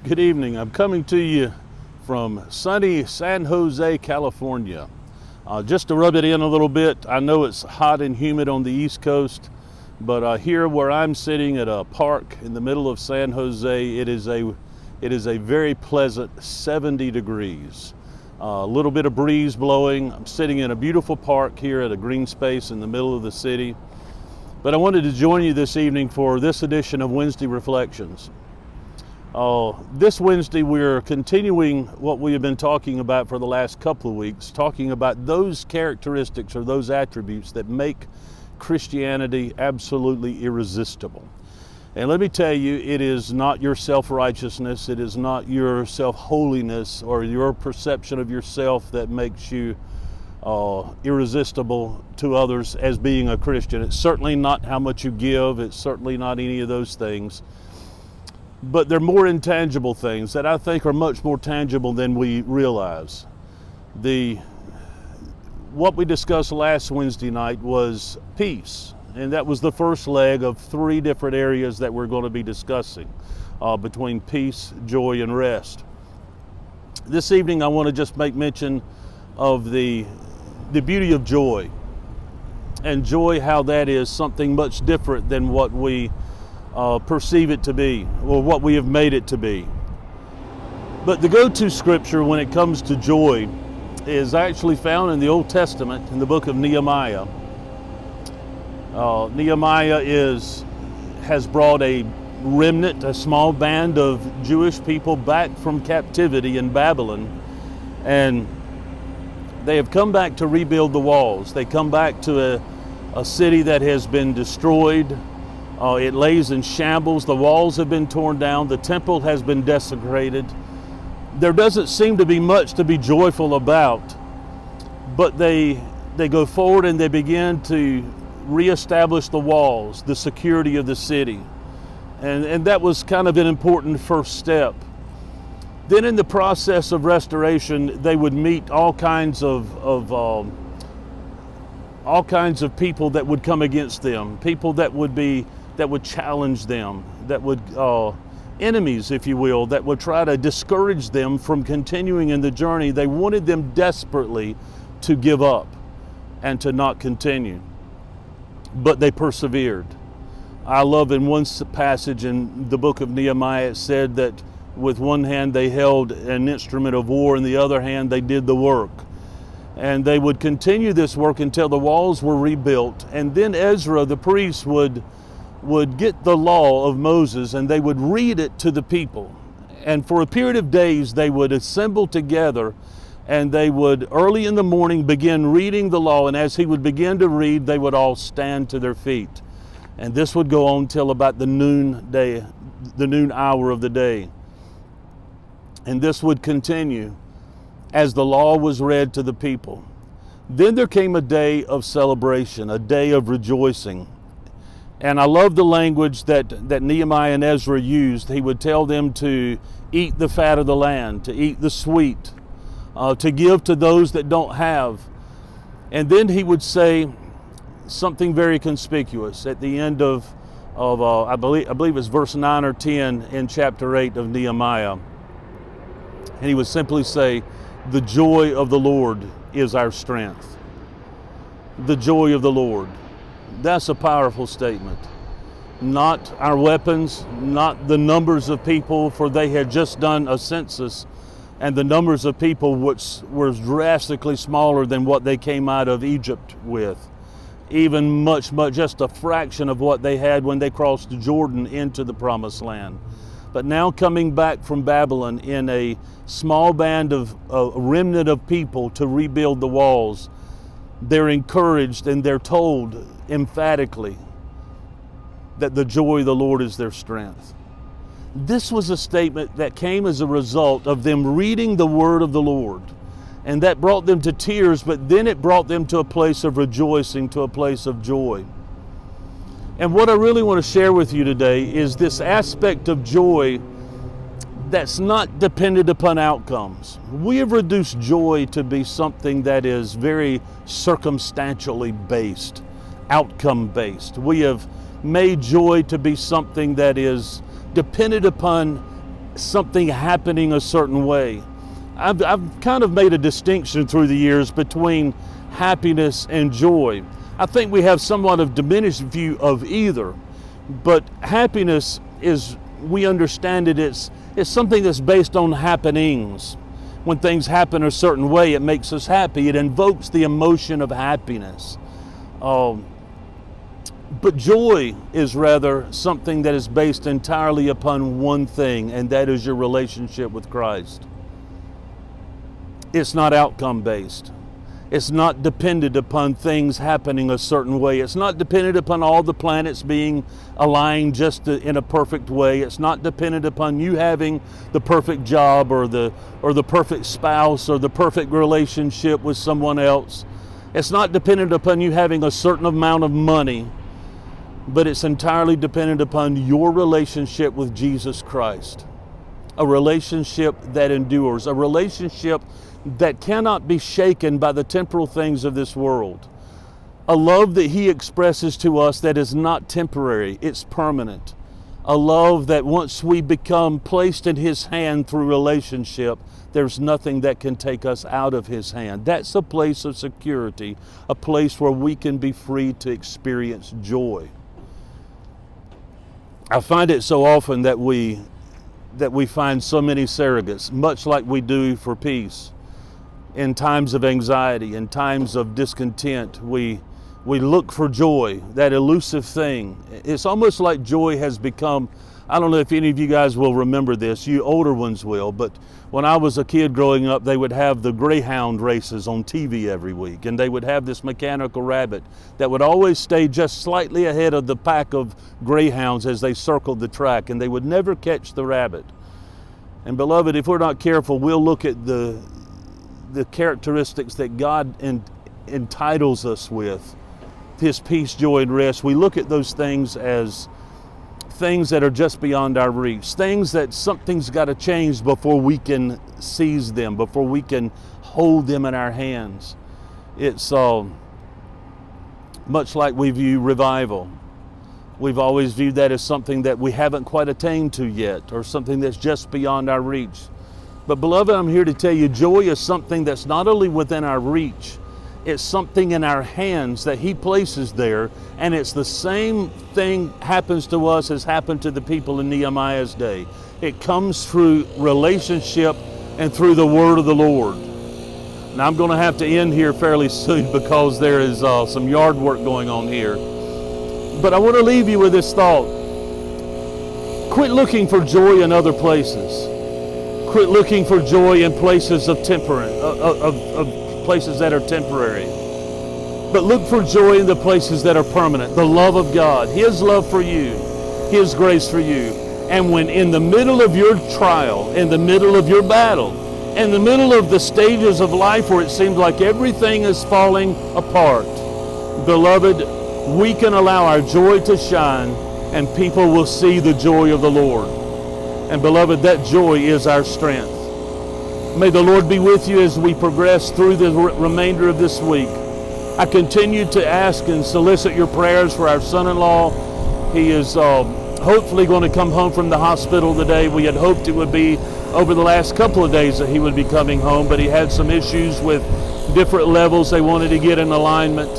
Good evening. I'm coming to you from sunny San Jose, California. Just to rub it in a little bit, I know it's hot and humid on the East Coast, but here where I'm sitting at a park in the middle of San Jose, it is a very pleasant 70 degrees. A little bit of breeze blowing. I'm sitting in a beautiful park here at a green space in the middle of the city. But I wanted to join you this evening for this edition of Wednesday Reflections. This Wednesday we're continuing what we have been talking about for the last couple of weeks, talking about those characteristics or those attributes that make Christianity absolutely irresistible. And let me tell you, it is not your self-righteousness, it is not your self-holiness or your perception of yourself that makes you irresistible to others as being a Christian. It's certainly not how much you give, it's certainly not any of those things. But they're more intangible things that I think are much more tangible than we realize. What we discussed last Wednesday night was peace, and that was the first leg of three different areas that we're going to be discussing between peace, joy, and rest. This evening I want to just make mention of the beauty of joy, and joy, how that is something much different than what we perceive it to be, or what we have made it to be. But the go-to scripture when it comes to joy is actually found in the Old Testament in the book of Nehemiah. Nehemiah has brought a remnant, a small band of Jewish people back from captivity in Babylon, and they have come back to rebuild the walls. They come back to a city that has been destroyed. It lays in shambles. The walls have been torn down. The temple has been desecrated. There doesn't seem to be much to be joyful about, but they go forward and they begin to reestablish the walls, the security of the city. And that was kind of an important first step. Then in the process of restoration, they would meet all kinds of people that would come against them, people that would challenge them, that would, enemies, if you will, that would try to discourage them from continuing in the journey. They wanted them desperately to give up and to not continue. But they persevered. I love in one passage in the book of Nehemiah, it said that with one hand they held an instrument of war, and the other hand they did the work. And they would continue this work until the walls were rebuilt. And then Ezra, the priest, would get the law of Moses and they would read it to the people. And for a period of days they would assemble together and they would early in the morning begin reading the law, and as he would begin to read they would all stand to their feet. And this would go on till about the noon hour of the day. And this would continue as the law was read to the people. Then there came a day of celebration, a day of rejoicing. And I love the language that Nehemiah and Ezra used. He would tell them to eat the fat of the land, to eat the sweet, to give to those that don't have. And then he would say something very conspicuous at the end of I believe it's verse 9 or 10 in chapter 8 of Nehemiah. And he would simply say, "The joy of the Lord is our strength." The joy of the Lord. That's a powerful statement. Not our weapons, not the numbers of people, for they had just done a census, and the numbers of people which were drastically smaller than what they came out of Egypt with. Even much, just a fraction of what they had when they crossed Jordan into the Promised Land. But now coming back from Babylon in a small band of a remnant of people to rebuild the walls, they're encouraged and they're told emphatically that the joy of the Lord is their strength. This was a statement that came as a result of them reading the word of the Lord. And that brought them to tears, but then it brought them to a place of rejoicing, to a place of joy. And what I really want to share with you today is this aspect of joy that's not dependent upon outcomes. We have reduced joy to be something that is very circumstantially based, outcome based. We have made joy to be something that is dependent upon something happening a certain way. I've kind of made a distinction through the years between happiness and joy. I think we have somewhat of diminished view of either, but happiness is, we understand it, it's something that's based on happenings. When things happen a certain way, it makes us happy. It invokes the emotion of happiness. But joy is rather something that is based entirely upon one thing, and that is your relationship with Christ. It's not outcome based. It's not dependent upon things happening a certain way. It's not dependent upon all the planets being aligned just in a perfect way. It's not dependent upon you having the perfect job or the perfect spouse or the perfect relationship with someone else. It's not dependent upon you having a certain amount of money, but it's entirely dependent upon your relationship with Jesus Christ. A relationship that endures, a relationship that cannot be shaken by the temporal things of this world. A love that He expresses to us that is not temporary, it's permanent. A love that once we become placed in His hand through relationship, there's nothing that can take us out of His hand. That's a place of security, a place where we can be free to experience joy. I find it so often that we find so many surrogates, much like we do for peace. In times of anxiety, in times of discontent, we look for joy, that elusive thing. It's almost like joy has become, I don't know if any of you guys will remember this, you older ones will, but when I was a kid growing up, they would have the greyhound races on TV every week, and they would have this mechanical rabbit that would always stay just slightly ahead of the pack of greyhounds as they circled the track, and they would never catch the rabbit. And beloved, if we're not careful, we'll look at the characteristics that God entitles us with, His peace, joy, and rest. We look at those things as things that are just beyond our reach, things that something's got to change before we can seize them, before we can hold them in our hands. It's much like we view revival. We've always viewed that as something that we haven't quite attained to yet, or something that's just beyond our reach. But beloved, I'm here to tell you, joy is something that's not only within our reach, it's something in our hands that He places there, and it's the same thing happens to us as happened to the people in Nehemiah's day. It comes through relationship and through the word of the Lord. Now I'm going to have to end here fairly soon because there is some yard work going on here. But I want to leave you with this thought. Quit looking for joy in other places. Quit looking for joy in places of places that are temporary. But look for joy in the places that are permanent. The love of God, His love for you, His grace for you. And when in the middle of your trial, in the middle of your battle, in the middle of the stages of life where it seems like everything is falling apart, beloved, we can allow our joy to shine and people will see the joy of the Lord. And beloved, that joy is our strength. May the Lord be with you as we progress through the remainder of this week. I continue to ask and solicit your prayers for our son-in-law. He is hopefully going to come home from the hospital today. We had hoped it would be over the last couple of days that he would be coming home, but he had some issues with different levels they wanted to get in alignment.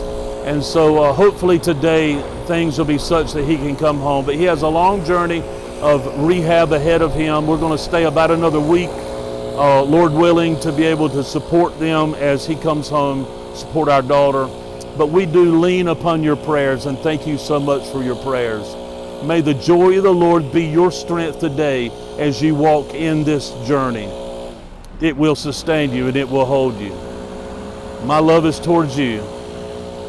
And so hopefully today things will be such that he can come home. But he has a long journey of rehab ahead of him. We're going to stay about another week, Lord willing, to be able to support them as he comes home, support our daughter. But we do lean upon your prayers, and thank you so much for your prayers. May the joy of the Lord be your strength today as you walk in this journey. It will sustain you and it will hold you. My love is towards you.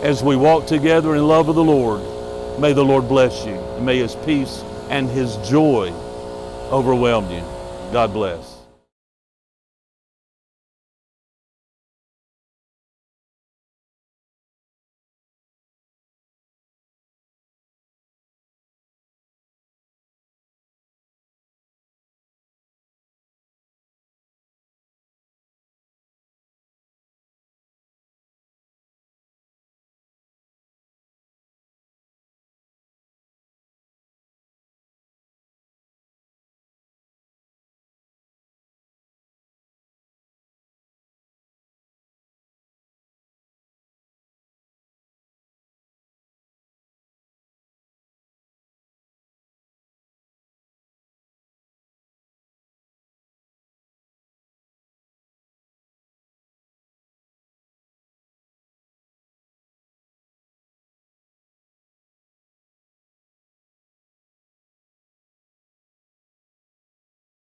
As we walk together in love of the Lord, may the Lord bless you. And may His peace and His joy overwhelm you. God bless.